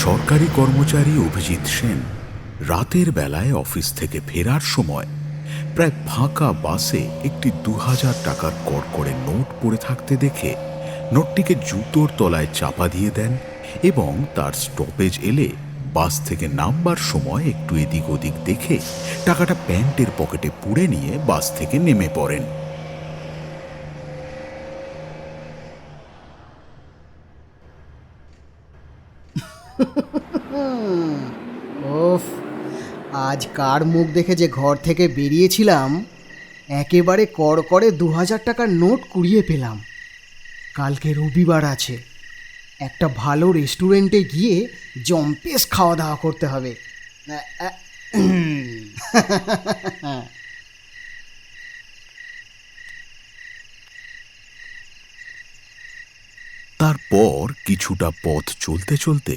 সরকারি কর্মচারী অভিজিৎ সেন রাতের বেলায় অফিস থেকে ফেরার সময় প্রায় ফাঁকা বাসে একটি 2000 টাকার কড়কড়ে নোট পড়ে থাকতে দেখে নোটটিকে জুতোর তলায় চাপা দিয়ে দেন এবং তার স্টপেজ এলে বাস থেকে নামবার সময় একটু এদিক ওদিক দেখে টাকাটা প্যান্টের পকেটে পুরে নিয়ে বাস থেকে নেমে পড়েন। ওফ, আজ কার মুখ দেখে যে ঘর থেকে বেরিয়েছিলাম, একেবারে কড়কড়ে 2000 টাকার নোট কুড়িয়ে পেলাম। কালকে রবিবার আছে, একটা ভালো রেস্টুরেন্টে গিয়ে জম্পেস খাওয়া দাওয়া করতে হবে। তারপর কিছুটা পথ চলতে চলতে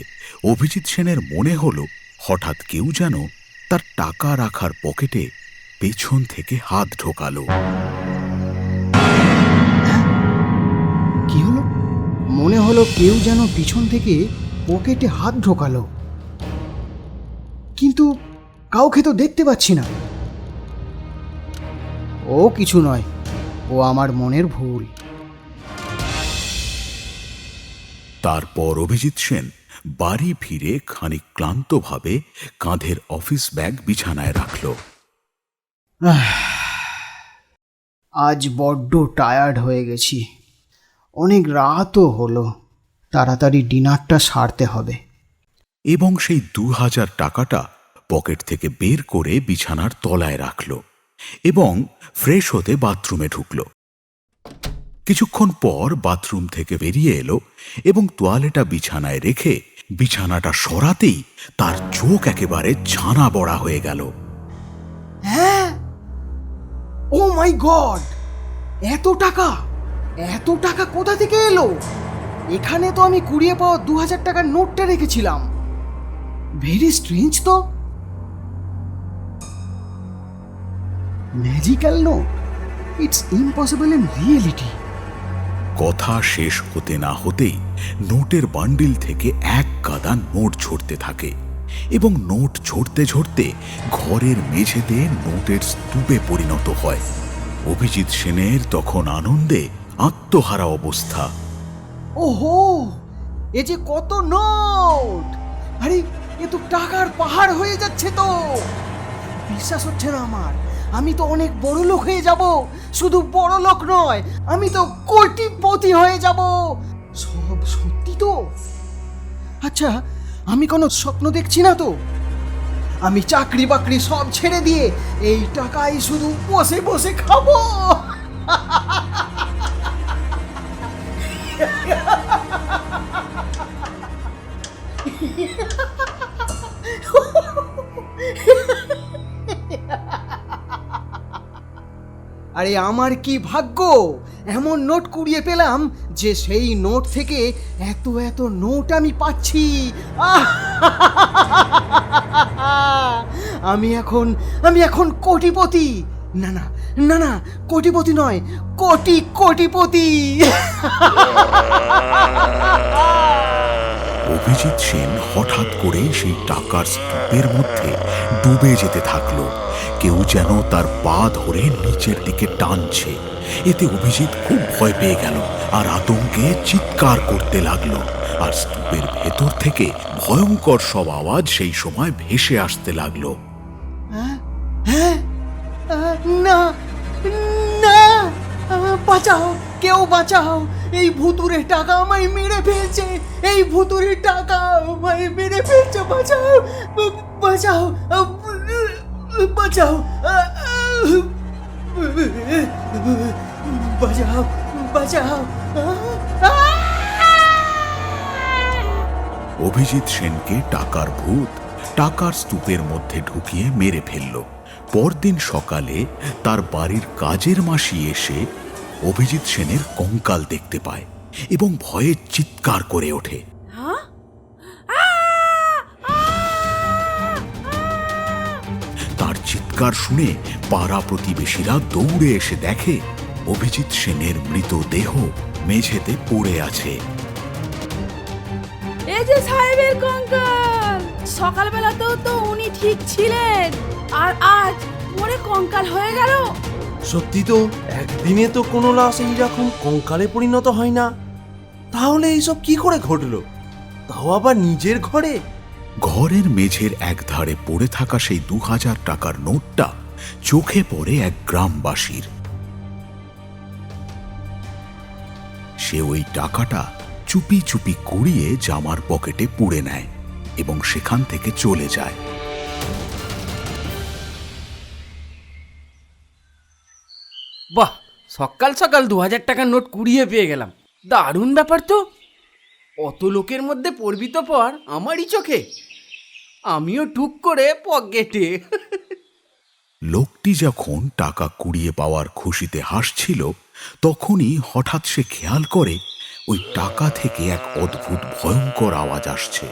অভিজিৎ সেনের মনে হলো হঠাৎ কেউ যেন তার টাকা রাখার পকেটে পেছন থেকে হাত ঢোকালো। কি হলো? মনে হলো কেউ যেন পিছন থেকে পকেটে হাত ঢোকালো, কিন্তু কাউকে তো দেখতে পাচ্ছি না। ও কিছু নয়, ও আমার মনের ভুল। তারপর অভিজিৎ সেন বাড়ি ফিরে খানিক ক্লান্তভাবে কাঁধের অফিস ব্যাগ বিছানায় রাখল। আজ বড্ড টায়ার্ড হয়ে গেছি, অনেক রাতও হলো, তাড়াতাড়ি ডিনারটা সারতে হবে। এবং সেই 2000 টাকাটা পকেট থেকে বের করে বিছানার তলায় রাখল এবং ফ্রেশ হতে বাথরুমে ঢুকল। কিছুক্ষণ পর বাথরুম থেকে বেরিয়ে এলো এবং তোয়ালেটা বিছানায় রেখে বিছানাটা সরাতেই তার চোখ একেবারে ছানা বড়া হয়ে গেল। হ্যাঁ, ও মাই গড, এত টাকা! এত টাকা কোথা থেকে এলো? এখানে তো আমি কুড়িয়ে পাওয়া 2000 টাকার নোটটা রেখেছিলাম। ভেরি স্ট্রেঞ্জ তো। Magical note, it's impossible in reality. কথা শেষ হতে না হতেই নোটের বান্ডিল থেকে এক গাদা নোট ঝরতে থাকে এবং নোট ঝরতে ঝরতে ঘরের মেঝেতে নোটের স্তূপে পরিণত হয়। অভিজিৎ সেনের তখন আনন্দে আত্মহারা অবস্থা। ওহো, এ যে কত নোট! আরে, এ তো টাকার পাহাড় হয়ে যাচ্ছে তো। বিশ্বাস হচ্ছে না আমার। আমি তো অনেক বড় লোক হয়ে যাব। শুধু বড় লোক নয়, আমি তো কোটিপতি হয়ে যাব। সব সত্যি তো? আচ্ছা, আমি কোনো স্বপ্ন দেখছি না তো? আমি চাকরি বাকরি সব ছেড়ে দিয়ে এই টাকায় শুধু বসে বসে খাবো। আরে আমার কি ভাগ্য, এমন নোট কুড়িয়ে পেলাম যে সেই নোট থেকে এত এত নোট আমি পাচ্ছি। আমি এখন কোটিপতি। না না না না, কোটিপতি নয়, কোটিপতি। অভিজিৎ সেন হঠাৎ করে সেই টাকার স্তূপের মধ্যে ডুবে যেতে থাকলো। কেউ যেন তার পা ধরে নিচের দিকে টানছে। এতে অভিজিৎ খুব ভয় পেয়ে গেল আর আতঙ্কে চিৎকার করতে লাগলো। আর স্তূপের ভেতর থেকে ভয়ঙ্কর সব আওয়াজ সেই সময় ভেসে আসতে লাগলো। না না, বাঁচাও, কেউ বাঁচাও! এই ভুতুরে টাকা আমায় মেরে ফেলছে। এই ভুতুরে টাকা আমায় মেরে ফেলছে। বাঁচাও, বাঁচাও, বাঁচাও, বাঁচাও, বাঁচাও! অভিজিৎ সেনকে টাকার ভূত টাকার স্তূপের মধ্যে ঢুকিয়ে মেরে ফেলল। পরদিন সকালে তার বাড়ির কাজের মাসি এসে অভিজিৎ সেনের কঙ্কাল দেখতে পায় এবং ভয়ে চিৎকার করে ওঠে। তার চিৎকার শুনে পাড়া প্রতিবেশীরা দৌড়ে এসে দেখে অভিজিৎ সেনের মৃতদেহ মেঝেতে পড়ে আছে। এই যে সাহেবের কঙ্কাল। সকালবেলাতেও তো উনি ঠিক ছিলেন, আর আজ মরে কঙ্কাল হয়ে গেল। সত্যি তো, একদিনে তো কোনো লাশ এইরকম কঙ্কালে পরিণত হয় না। তাহলে এইসব কি করে ঘটলো, তাও আবার নিজের ঘরে? ঘরের মেঝের একধারে পড়ে থাকা সেই 2000 টাকার নোটটা চোখে পড়ে এক গ্রামবাসীর। সে ওই টাকাটা চুপি চুপি কুড়িয়ে জামার পকেটে পুরে নেয় এবং সেখান থেকে চলে যায়। বাহ, সকাল সকাল 2000 টাকার নোট কুড়িয়ে পেয়ে গেলাম। দারুণ ব্যাপার তো। অত লোকের মধ্যে পড়বি তো পর আমারই চোখে, আমিও টুক করে পকেটে। লোকটি যখন টাকা কুড়িয়ে পাওয়ার খুশিতে হাসছিল, তখনই হঠাৎ সে খেয়াল করে ওই টাকা থেকে এক অদ্ভুত ভয়ঙ্কর আওয়াজ আসছে।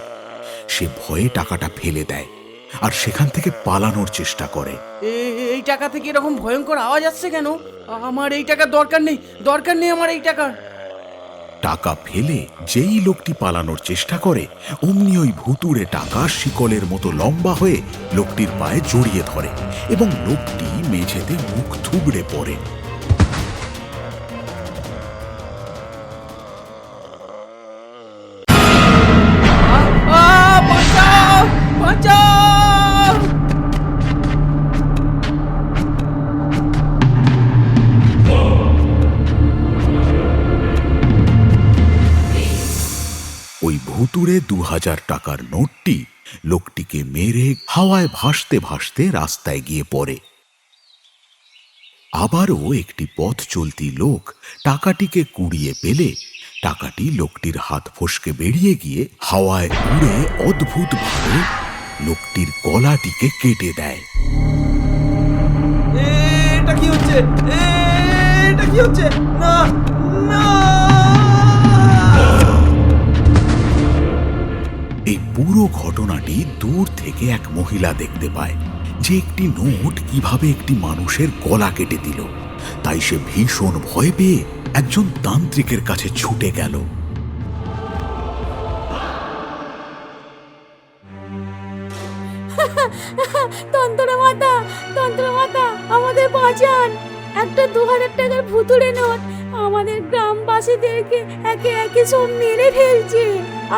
সে ভয়ে টাকাটা ফেলে দেয় আর সেখান থেকে পালানোর চেষ্টা করে। এই টাকা থেকে এরকম ভয়ঙ্কর আওয়াজ আসছে কেন? আমার এই টাকার দরকার নেই, দরকার নেই আমার এই টাকার। টাকা ফেলে যেই লোকটি পালানোর চেষ্টা করে, অমনি ওই ভুতুড়ে টাকা শিকলের মতো লম্বা হয়ে লোকটির পায়ে জড়িয়ে ধরে এবং লোকটি মেঝেতে মুখ থুবড়ে পড়ে। বাঁচাও, বাঁচাও! ওই ভুতুড়ে 2000 টাকার নোটটি লোকটিকে মেরে হাওয়ায় ভাসতে ভাসতে রাস্তায় গিয়ে পড়ে। আবারও একটি পথ চলতি লোক টাকাটিকে কুড়িয়ে পেলে টাকাটি লোকটির হাত ফসকে বেরিয়ে গিয়ে হাওয়ায় উড়ে অদ্ভুতভাবে লোকটির গলাটিকে কেটে দেয়। এটা কি হচ্ছে? এটা কি হচ্ছে? না, না! এই পুরো ঘটনাটি দূর থেকে এক মহিলা দেখতে পায় যে একটি নোট কিভাবে একটি মানুষের গলা কেটে দিল। তাই সে ভীষণ ভয় পেয়ে একজন তান্ত্রিকের কাছে ছুটে গেল। তন্ত্রমাতা, তন্ত্রমাতা, আমাদের বাঁচান। একটা 2000 টাকার ভুতুড়ে নোট আমাদের গ্রামবাসীদেরকে একে একে সব মেরে ফেলছে।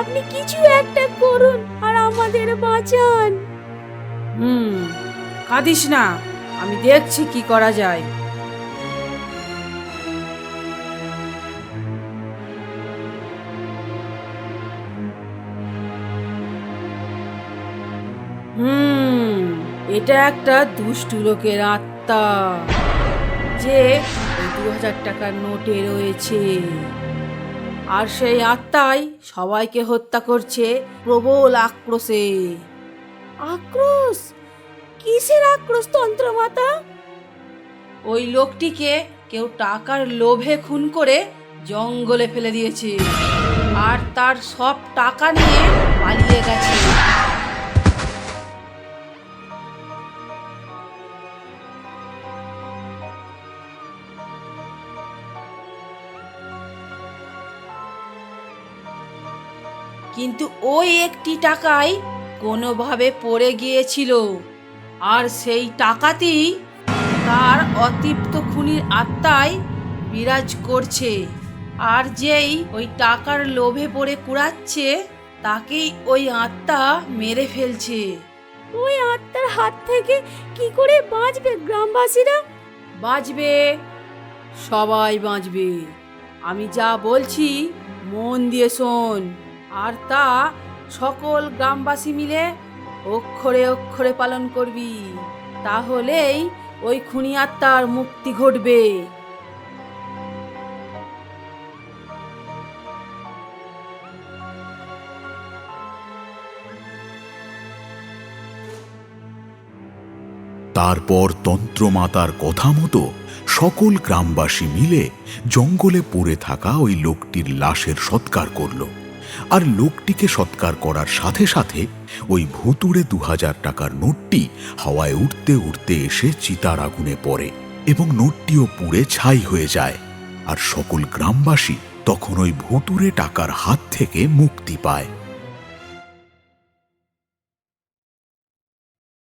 আপনি কিছু একটা করুন আর আমাদের বাঁচান। কাঁদিস না, আমি দেখছি কি করা যায়। এটা একটা দুষ্টু লোকের আত্মা যে ওই 2000 টাকার নোটে রয়েছে, আর সেই আত্মাই সবাইকে হত্যা করছে প্রবল আক্রোশে। আক্রোশ? কিসের আক্রোশ তন্ত্রমাতা? ওই লোকটিকে কেউ টাকার লোভে খুন করে জঙ্গলে ফেলে দিয়েছে, আর তার সব টাকা নিয়ে পালিয়ে গেছে। কিন্তু ওই একটি টাকাই কোনোভাবে পড়ে গিয়েছিল, আর সেই টাকাতেই তার অতৃপ্ত খুনির আত্মাই বিরাজ করছে। আর যেই ওই টাকার লোভে পড়ে কুড়াচ্ছে, তাকেই ওই আত্মা মেরে ফেলছে। ওই আত্মার হাত থেকে কি করে বাঁচবে গ্রামবাসীরা? বাঁচবে, সবাই বাঁচবে। আমি যা বলছি মন দিয়ে শোন, আর তা সকল গ্রামবাসী মিলে অক্ষরে অক্ষরে পালন করবি। তাহলেই ওই খুনি আত্মার মুক্তি ঘটবে। তারপর তন্ত্রমাতার কথা মতো সকল গ্রামবাসী মিলে জঙ্গলে পড়ে থাকা ওই লোকটির লাশের সৎকার করল। আর লোকটিকে সৎকার করার সাথে সাথে ওই ভুতুড়ে 2000 টাকার নোটটি হাওয়ায় উড়তে উড়তে এসে চিতার আগুনে পড়ে এবং নোটটিও পুড়ে ছাই হয়ে যায়। আর সকল গ্রামবাসী তখন ওই ভুতুড়ে টাকার হাত থেকে মুক্তি পায়।